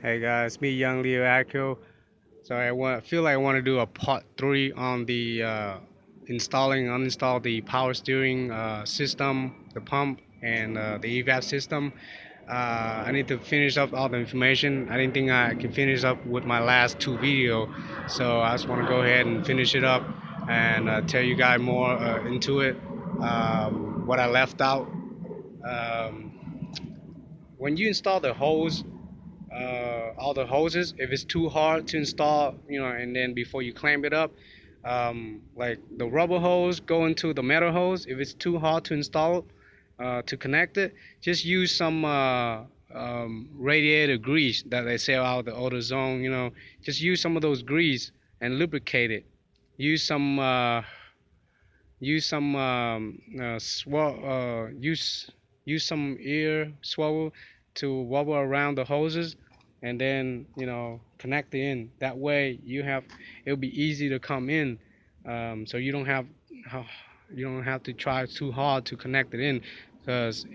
Hey guys, me Young Leo Akio. So feel like I want to do a part three on the installing uninstall the power steering system, the pump, and the EVAP system. I need to finish up all the information. I didn't think I can finish up with my last two video, so I just want to go ahead and finish it up and tell you guys more into it. What I left out. Um, when you install the hose, all the hoses, if it's too hard to install, and then before you clamp it up, like the rubber hose go into the metal hose. If it's too hard to install, to connect it, just use some radiator grease that they sell out the AutoZone. Just use some of those grease and lubricate it. Use some use some ear swivel to wobble around the hoses, and then connect it in. That way it'll be easy to come in, so you don't have to try too hard to connect it in, because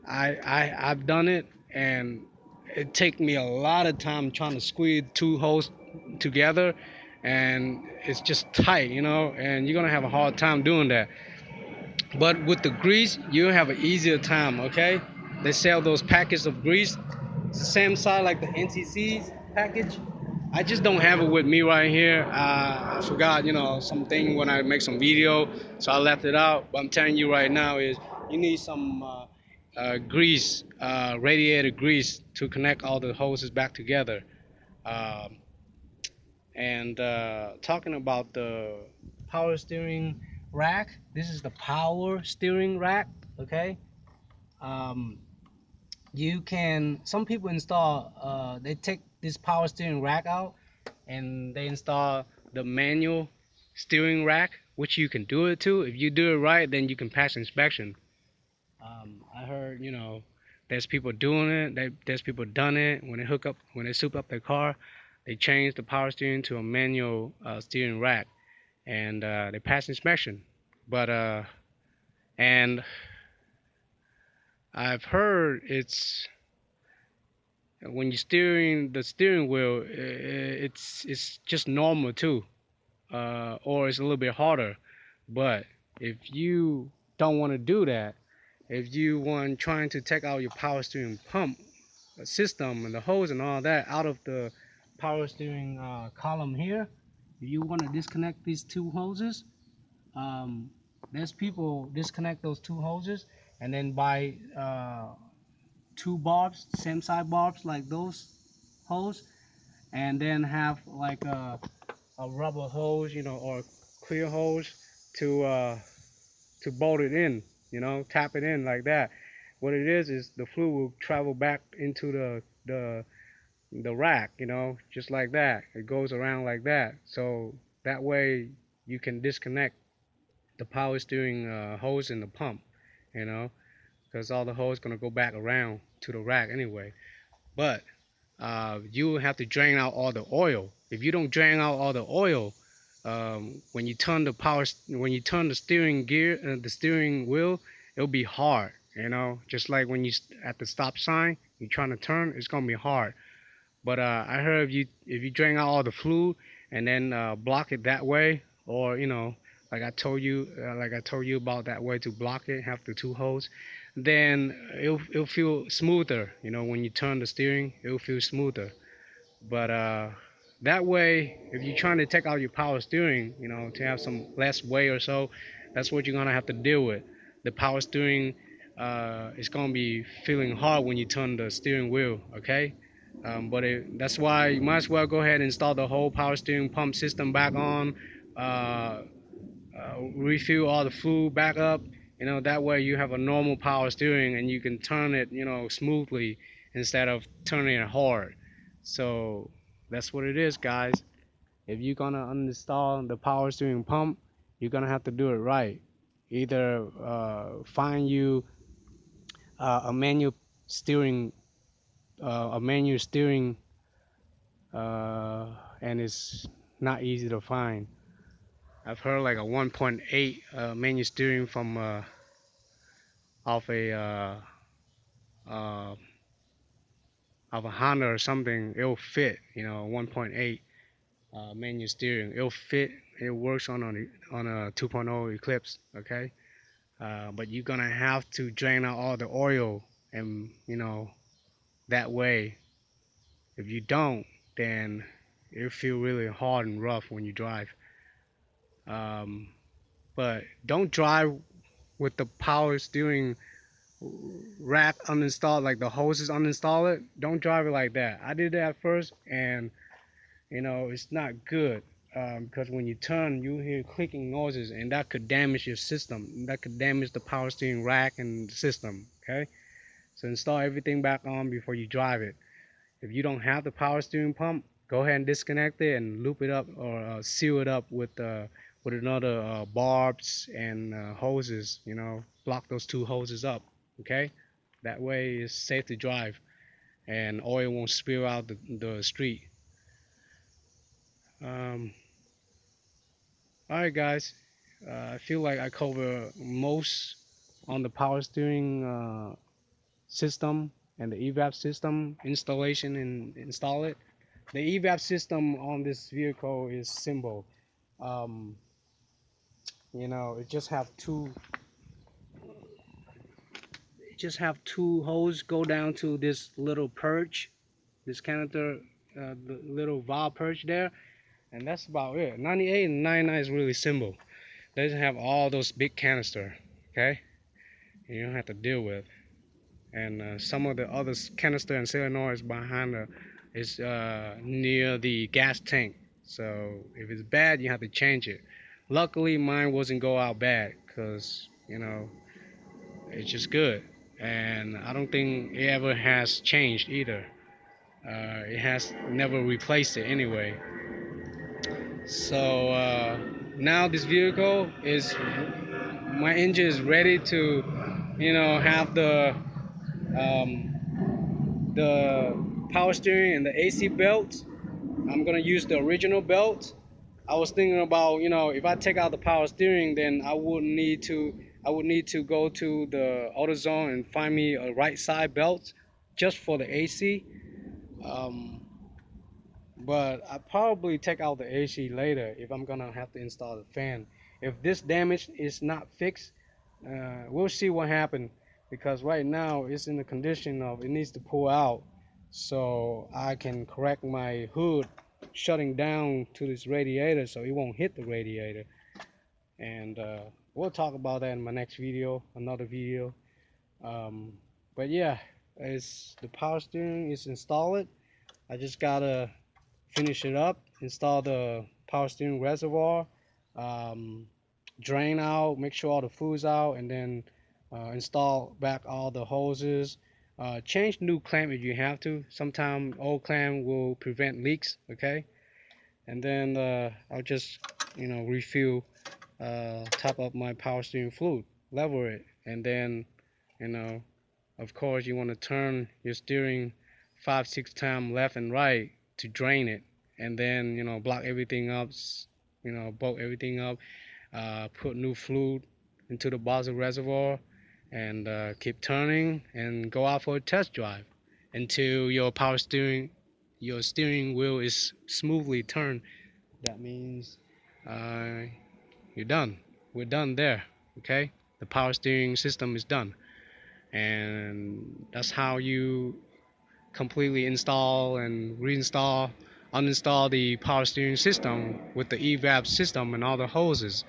I've done it, and it take me a lot of time trying to squeeze two holes together, and it's just tight, and you're gonna have a hard time doing that. But with the grease, you have an easier time, okay? They sell those packets of grease, same size like the NCC's package. I just don't have it with me right here. I forgot, something when I make some video, so I left it out. But I'm telling you right now is you need some grease, radiator grease, to connect all the hoses back together. Um, and talking about the power steering rack, this is the power steering rack, okay? um, you can, some people install, they take this power steering rack out and they install the manual steering rack, which you can do it too. If you do it right, then you can pass inspection. I heard, there's people doing it. There's people done it when they soup up their car. They change the power steering to a manual steering rack, and they pass inspection. But and I've heard it's when you're steering the steering wheel, it's just normal too, or it's a little bit harder. But if you don't want to do that, if you want trying to take out your power steering pump system and the hose and all that out of the power steering column here, if you want to disconnect these two hoses, um, there's people disconnect those two hoses and then buy two barbs, same side barbs like those hose, and then have like a rubber hose, or clear hose to bolt it in, tap it in like that. What it is the fluid will travel back into the rack, just like that. It goes around like that. So that way you can disconnect the power steering hose and the pump, you know, because all the hose gonna go back around to the rack anyway. But you have to drain out all the oil. If you don't drain out all the oil, when you turn the steering gear, the steering wheel, it'll be hard. Just like when you at the stop sign, you're trying to turn, it's gonna be hard. But I heard if you drain out all the fluid and then block it that way, or like I told you about that way to block it, have the two holes, then it'll feel smoother. When you turn the steering, it'll feel smoother. But that way, if you're trying to take out your power steering, to have some less weight or so, that's what you're gonna have to deal with. The power steering is gonna be feeling hard when you turn the steering wheel. Okay. That's why you might as well go ahead and install the whole power steering pump system back on, uh, refill all the fluid back up. That way you have a normal power steering and you can turn it, smoothly instead of turning it hard. So that's what it is, guys. If you're gonna uninstall the power steering pump, you're gonna have to do it right. Either find you a manual steering, uh, and it's not easy to find. I've heard like a 1.8 manual steering from off a uh, of a Honda or something, it'll fit. 1.8 manual steering, it'll fit. It works on a 2.0 Eclipse. Okay, but you're gonna have to drain out all the oil, and that way, if you don't, then it'll feel really hard and rough when you drive. Um, but don't drive with the power steering rack uninstalled, like the hoses uninstall it. Don't drive it like that. I did that at first, and it's not good, because when you turn, you hear clicking noises, and that could damage your system. That could damage the power steering rack and the system. Okay, so install everything back on before you drive it. If you don't have the power steering pump, go ahead and disconnect it and loop it up, or seal it up with another barbs and hoses. Block those two hoses up. Okay, that way it's safe to drive and oil won't spill out the street. Um, all right, guys. I feel like I cover most on the power steering system and the EVAP system installation and install it. The EVAP system on this vehicle is simple. Um, it just have two holes go down to this little perch, this canister, the little valve perch there, and that's about it. 98 and 99 is really simple. It doesn't have all those big canister. Okay, you don't have to deal with. And some of the other canister and solenoid behind is near the gas tank. So if it's bad, you have to change it. Luckily, mine wasn't go out bad, because it's just good, and I don't think it ever has changed either. It has never replaced it anyway. So now this vehicle is, my engine is ready to, have the power steering and the AC belt. I'm gonna use the original belt. I was thinking about, if I take out the power steering, then I would need to go to the AutoZone and find me a right side belt just for the AC. Um, but I probably take out the AC later if I'm gonna have to install the fan. If this damage is not fixed, we'll see what happened, because right now it's in the condition of it needs to pull out, so I can correct my hood shutting down to this radiator so it won't hit the radiator. And we'll talk about that in my next video, another video. um, but yeah, it's the power steering is installed. I just gotta finish it up, install the power steering reservoir, um, drain out, make sure all the fluid's out, and then install back all the hoses. Change new clamp if you have to. Sometimes old clamp will prevent leaks. Okay, and then I'll just refill, top up my power steering fluid, level it, and then you know of course you want to turn your steering 5-6 times left and right to drain it, and then block everything up, bulk everything up, put new fluid into the bottom reservoir, and keep turning and go out for a test drive until your steering wheel is smoothly turned. That means uh, you're done. We're done there. Okay, the power steering system is done, and that's how you completely install and reinstall, uninstall the power steering system with the EVAP system and all the hoses.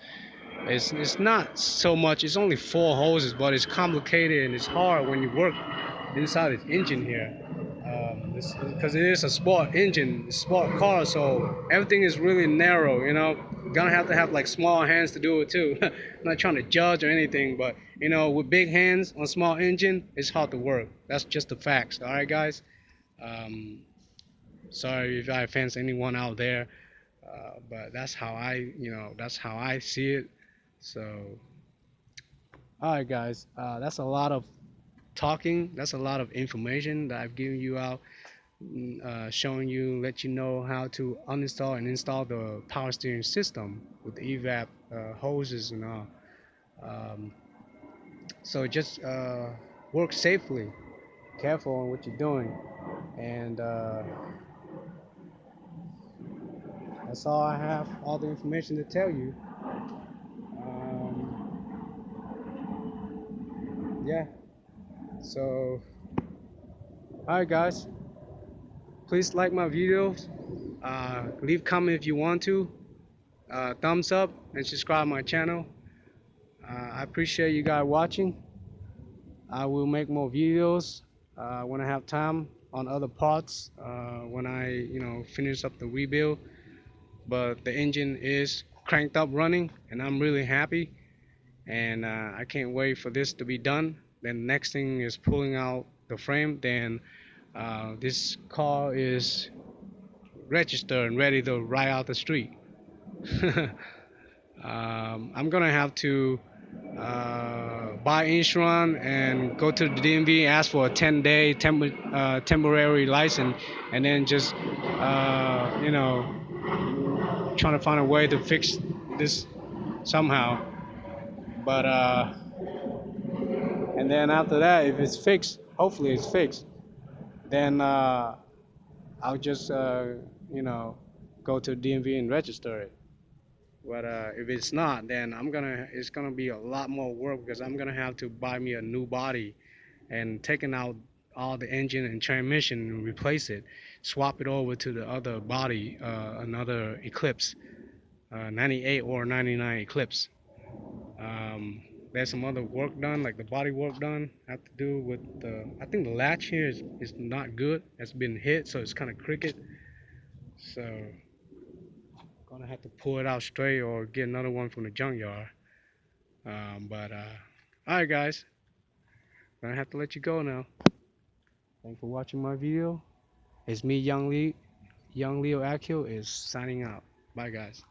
It's not so much. It's only 4 hoses, but it's complicated and it's hard when you work inside its engine here. Because it is a sport engine, sport car, so everything is really narrow. You're gonna have to have like small hands to do it too. I'm not trying to judge or anything, but with big hands on small engine, it's hard to work. That's just the facts. All right, guys. Um, Sorry if I offend anyone out there, but that's how I see it. So, all right, guys, that's a lot of talking. That's a lot of information that I've given you out, showing you, let you know how to uninstall and install the power steering system with the EVAP hoses and all. Um, so just work safely. careful on what you're doing. And that's all I have, all the information to tell you. Yeah. So, all right, guys. Please like my videos. Leave comment if you want to. Thumbs up and subscribe my channel. I appreciate you guys watching. I will make more videos when I have time on other parts when I finish up the rebuild. But the engine is cranked up running and I'm really happy, and I can't wait for this to be done. Then the next thing is pulling out the frame. Then this car is registered and ready to ride out the street. I'm gonna have to buy insurance and go to the DMV, ask for a 10-day temporary license, and then just trying to find a way to fix this somehow. But and then after that, if it's fixed, hopefully it's fixed, then I'll just go to the DMV and register it. But if it's not, then it's gonna be a lot more work because I'm gonna have to buy me a new body and taking out all the engine and transmission and replace it, swap it over to the other body, another Eclipse, 98 or 99 Eclipse. There's some other work done, like the body work done, have to do with the. I think the latch here is not good. It's been hit, so it's kind of crooked. So gonna have to pull it out straight or get another one from the junkyard. But all right, guys, gonna have to let you go now. Thanks for watching my video. It's me, Young Leo Akio, is signing out. Bye, guys.